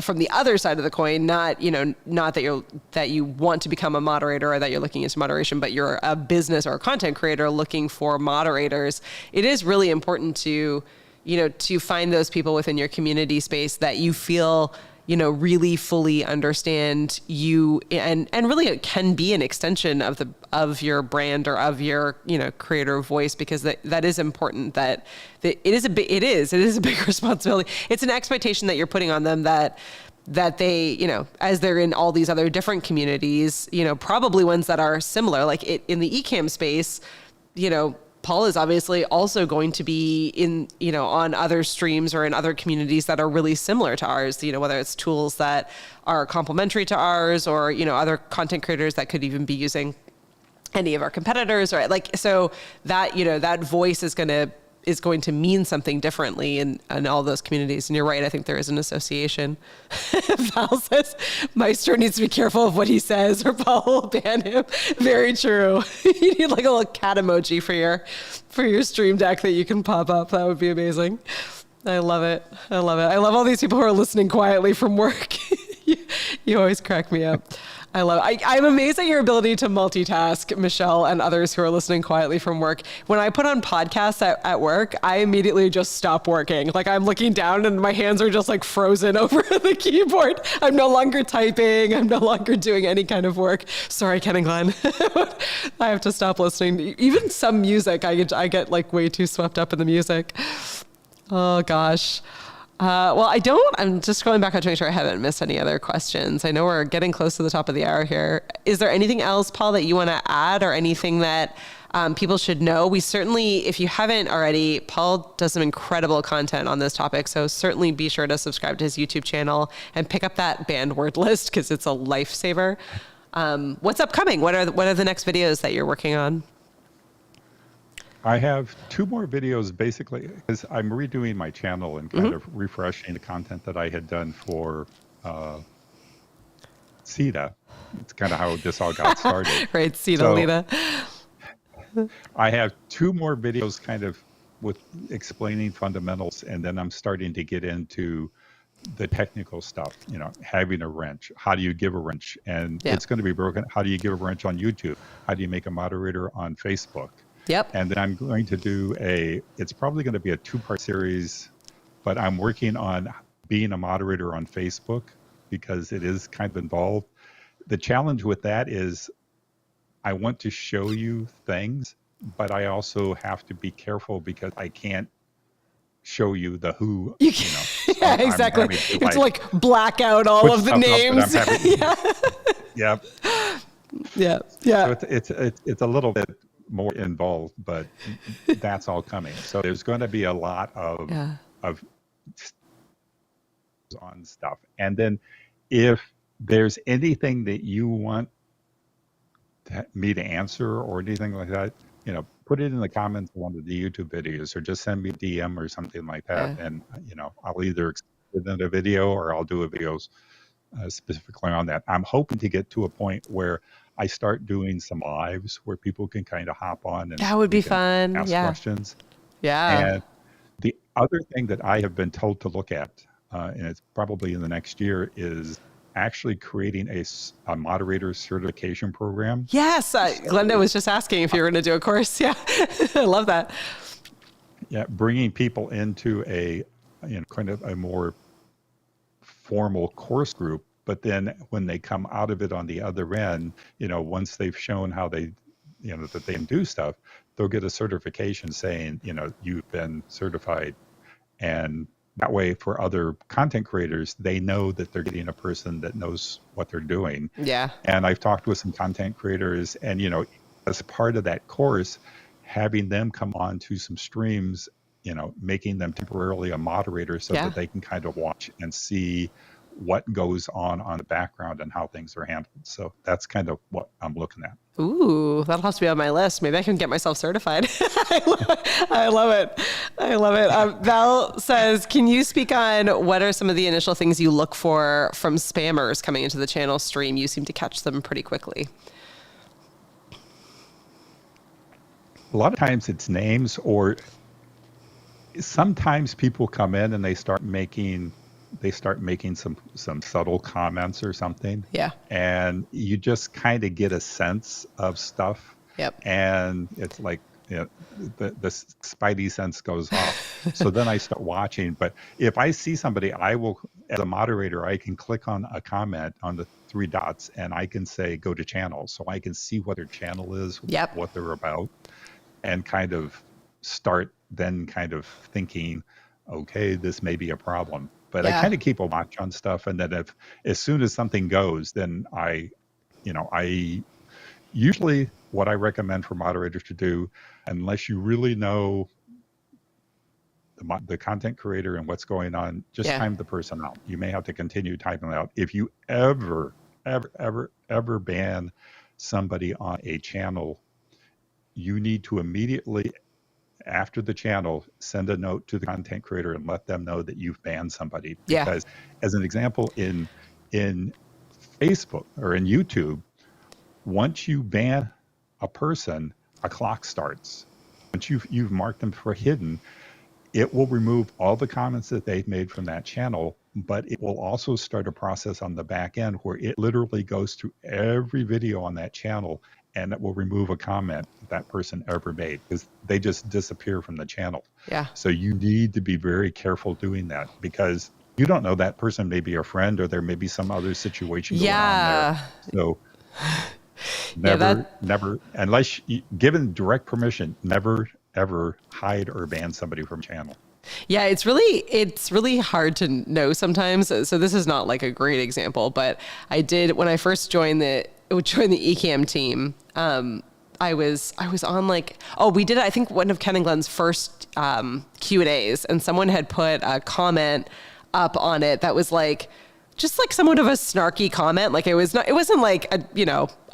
from the other side of the coin, not, not that you want to become a moderator or that you're looking into moderation, but you're a business or a content creator looking for moderators, it is really important to, to find those people within your community space that you feel, really fully understand you, and really it can be an extension of your brand or of your, creator voice, because that is important. That it is a big responsibility. It's an expectation that you're putting on them that they, as they're in all these other different communities, probably ones that are similar, like in the Ecamm space, Paul is obviously also going to be in, on other streams or in other communities that are really similar to ours, whether it's tools that are complementary to ours or, other content creators that could even be using any of our competitors, right? Like, so that, that voice is going to mean something differently in all those communities. And you're right, I think there is an association. Val says, Maestro needs to be careful of what he says or Paul will ban him. Very true. You need like a little cat emoji for your stream deck that you can pop up. That would be amazing. I love it. I love it. I love all these people who are listening quietly from work. You always crack me up. I love it. I'm amazed at your ability to multitask, Michelle, and others who are listening quietly from work. When I put on podcasts at work, I immediately just stop working. Like I'm looking down and my hands are just like frozen over the keyboard. I'm no longer typing. I'm no longer doing any kind of work. Sorry, Ken and Glenn. I have to stop listening. Even some music, I get like way too swept up in the music. Oh gosh. I'm just scrolling back to make sure I haven't missed any other questions. I know we're getting close to the top of the hour here. Is there anything else, Paul, that you want to add or anything that people should know? We certainly, if you haven't already, Paul does some incredible content on this topic. So certainly be sure to subscribe to his YouTube channel and pick up that banned word list because it's a lifesaver. What's upcoming? What are the next videos that you're working on? I have 2 more videos basically because I'm redoing my channel and kind of refreshing the content that I had done for CETA. It's kind of how this all got started. Right, CETA, Lita. I have 2 more videos kind of with explaining fundamentals, and then I'm starting to get into the technical stuff, having a wrench. How do you give a wrench? And it's going to be broken. How do you give a wrench on YouTube? How do you make a moderator on Facebook? Yep. And then I'm going to do it's probably going to be a 2-part series, but I'm working on being a moderator on Facebook because it is kind of involved. The challenge with that is I want to show you things, but I also have to be careful because I can't show you the who. Yeah, exactly. You have to like black out all of the names. Yeah. So it's a little bit more involved, but that's all coming. So there's going to be a lot of on stuff. And then if there's anything that you want me to answer or anything like that, put it in the comments of one of the YouTube videos or just send me a DM or something like that. And, I'll either explain it in a video or I'll do a video specifically on that. I'm hoping to get to a point where I start doing some lives where people can kind of hop on and that would be fun. Ask questions. Yeah. And the other thing that I have been told to look at, and it's probably in the next year, is actually creating a moderator certification program. Yes. Glenda was just asking if you were going to do a course. Yeah. I love that. Yeah. Bringing people into a, kind of a more formal course group. But then when they come out of it on the other end, once they've shown how they, that they can do stuff, they'll get a certification saying, you've been certified. And that way for other content creators, they know that they're getting a person that knows what they're doing. Yeah. And I've talked with some content creators and, as part of that course, having them come on to some streams, making them temporarily a moderator so that they can kind of watch and see what goes on the background and how things are handled. So that's kind of what I'm looking at. Ooh, that'll have to be on my list. Maybe I can get myself certified. I love it. I love it. Val says, can you speak on what are some of the initial things you look for from spammers coming into the channel stream? You seem to catch them pretty quickly. A lot of times it's names, or sometimes people come in and they start making they start making some subtle comments or something. Yeah. And you just kind of get a sense of stuff. Yep. And it's like, the spidey sense goes off. So then I start watching. But if I see somebody, I will, as a moderator, I can click on a comment on the three dots and I can say, go to channels. So I can see what their channel is, Yep. what they're about, and kind of start then kind of thinking, okay, this may be a problem. But I kind of keep a watch on stuff. And then as soon as something goes, then I usually what I recommend for moderators to do, unless you really know the content creator and what's going on, just time the person out. You may have to continue timing out. If you ever ban somebody on a channel, you need to immediately, after the channel, send a note to the content creator and let them know that you've banned somebody. Because as an example, in Facebook or in YouTube, once you ban a person, a clock starts. Once you've marked them for hidden, it will remove all the comments that they've made from that channel, but it will also start a process on the back end where it literally goes through every video on that channel and it will remove a comment that person ever made because they just disappear from the channel. Yeah. So you need to be very careful doing that because you don't know, that person may be a friend or there may be some other situation going on there. So never, unless given direct permission, never ever hide or ban somebody from channel. Yeah, it's really hard to know sometimes. So this is not like a great example, but I did when I first joined the Ecamm team. I was on we did I think one of Ken and Glenn's first Q&As, and someone had put a comment up on it that was like just like somewhat of a snarky comment. Like it wasn't like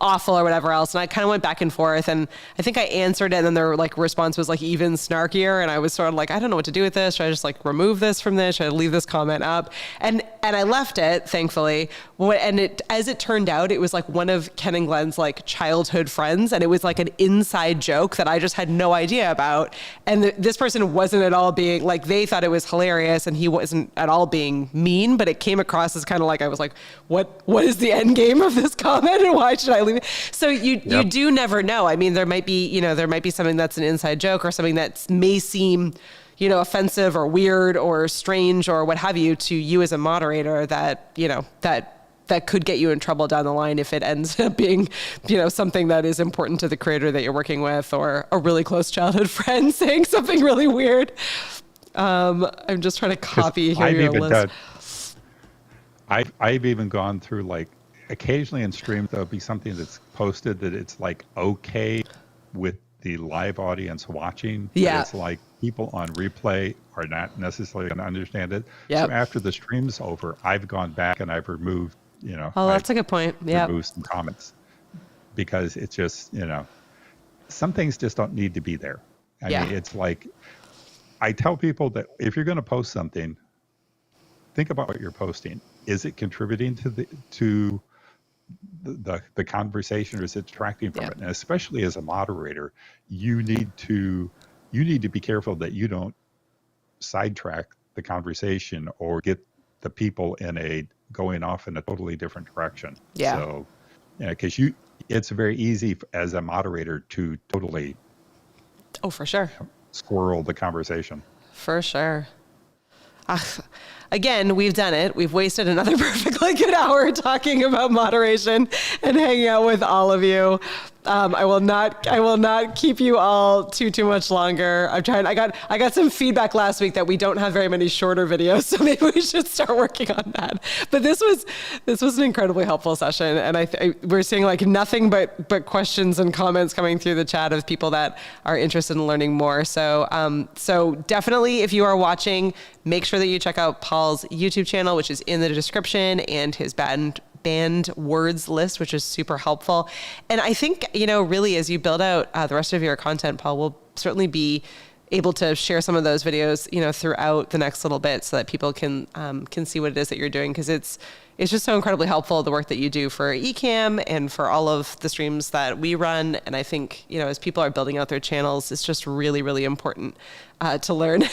awful or whatever else. And I kind of went back and forth, and I think I answered it, and then their response was like even snarkier. And I was sort of like, I don't know what to do with this. Should I just remove this from this? Should I leave this comment up? And I left it, thankfully. And as it turned out, it was like one of Ken and Glenn's childhood friends, and it was like an inside joke that I just had no idea about. And this person wasn't at all being they thought it was hilarious, and he wasn't at all being mean, but it came across as kind of I was like, what is the end game of this comment, and why should I leave it? So you do never know. I mean, there might be something that's an inside joke or something that may seem, offensive or weird or strange or what have you to you as a moderator that could get you in trouble down the line if it ends up being, something that is important to the creator that you're working with, or a really close childhood friend saying something really weird. I'm just trying to copy here your list. I've even gone through occasionally in streams there'll be something that's posted that it's okay with the live audience watching. Yeah. It's people on replay are not necessarily going to understand it. Yep. So after the stream's over, I've gone back and I've removed, Oh, that's a good point. Yeah. Remove some comments because it's just, some things just don't need to be there. I mean, it's I tell people that if you're going to post something, think about what you're posting. Is it contributing to the conversation, or is it detracting from it? And especially as a moderator, you need to be careful that you don't sidetrack the conversation or get the people going off in a totally different direction. Yeah. So, because it's very easy as a moderator to totally. Oh, for sure. Squirrel the conversation. For sure. Again, we've done it. We've wasted another perfectly good hour talking about moderation and hanging out with all of you. I will not keep you all too much longer. I'm trying. I got some feedback last week that we don't have very many shorter videos, so maybe we should start working on that. But this was an incredibly helpful session, and we're seeing nothing but questions and comments coming through the chat of people that are interested in learning more. So definitely, if you are watching, make sure that you check out Paul's YouTube channel, which is in the description, and his banned words list, which is super helpful. And I think, really, as you build out the rest of your content, Paul, will certainly be able to share some of those videos, throughout the next little bit so that people can see what it is that you're doing. Because it's just so incredibly helpful, the work that you do for Ecamm and for all of the streams that we run. And I think, as people are building out their channels, it's just really, really important to learn.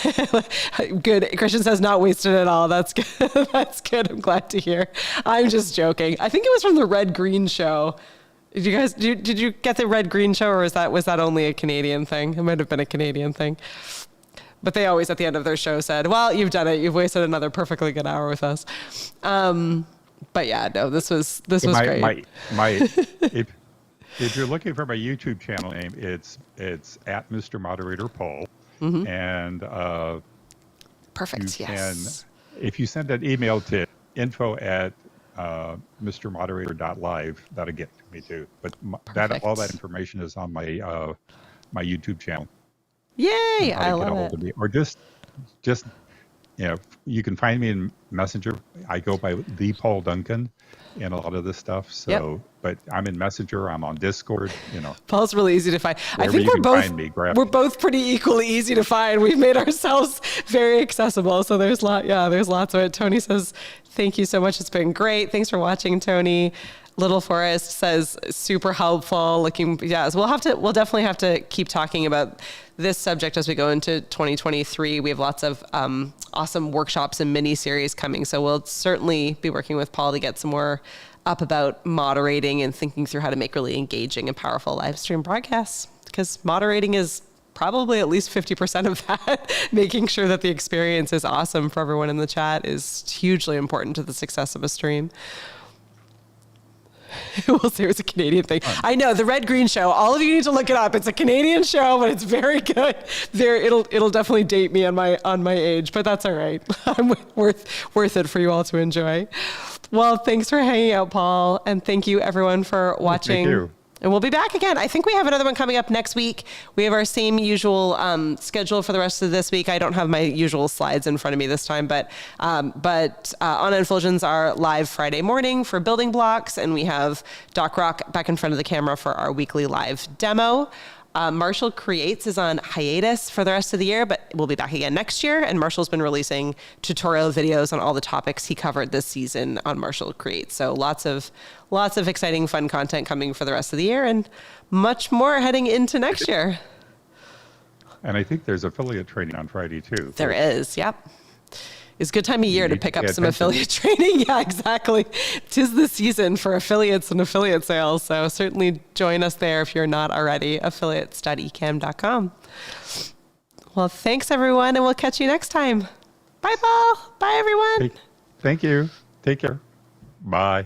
Good. Christian says not wasted at all. That's good. That's good. I'm glad to hear. I'm just joking. I think it was from the Red Green Show. Did you guys, did you get the Red Green Show, or was that only a Canadian thing? It might have been a Canadian thing. But they always at the end of their show said, well, you've done it. You've wasted another perfectly good hour with us. But yeah, no, this was great. If you're looking for my YouTube channel name, it's at Mr. Moderator Paul. Mm-hmm. And perfect. Yes. If you send an email to info@mrmoderator.live, that'll get to me too. But all that information is on my my YouTube channel. Yay! I love it. Or just you can find me in Messenger. I go by the Paul Duncan in a lot of this stuff. So, yep. But I'm in Messenger. I'm on Discord. Paul's really easy to find. I think we're both pretty equally easy to find. We've made ourselves very accessible. So there's lots of it. Tony says, "Thank you so much. It's been great. Thanks for watching, Tony." Little Forest says, super helpful. We'll definitely have to keep talking about this subject as we go into 2023. We have lots of awesome workshops and mini series coming. So we'll certainly be working with Paul to get some more up about moderating and thinking through how to make really engaging and powerful live stream broadcasts, because moderating is probably at least 50% of that. Making sure that the experience is awesome for everyone in the chat is hugely important to the success of a stream. We'll say it was a Canadian thing. I know, the Red Green Show. All of you need to look it up. It's a Canadian show, but it's very good. It'll definitely date me on my age, but that's all right. I'm worth it for you all to enjoy. Well, thanks for hanging out, Paul, and thank you everyone for watching. Thank you. And we'll be back again. I think we have another one coming up next week. We have our same usual schedule for the rest of this week. I don't have my usual slides in front of me this time, but On Infulsions are live Friday morning for building blocks, and we have Doc Rock back in front of the camera for our weekly live demo. Marshall Creates is on hiatus for the rest of the year, but we'll be back again next year. And Marshall's been releasing tutorial videos on all the topics he covered this season on Marshall Creates. So lots of exciting, fun content coming for the rest of the year, and much more heading into next year. And I think there's affiliate training on Friday too. There is, yep. It's a good time of year to pick up some affiliate training. Yeah, exactly. 'Tis the season for affiliates and affiliate sales. So certainly join us there if you're not already. affiliates.ecamm.com. Well, thanks everyone, and we'll catch you next time. Bye, Paul. Bye, everyone. Thank you. Take care. Bye.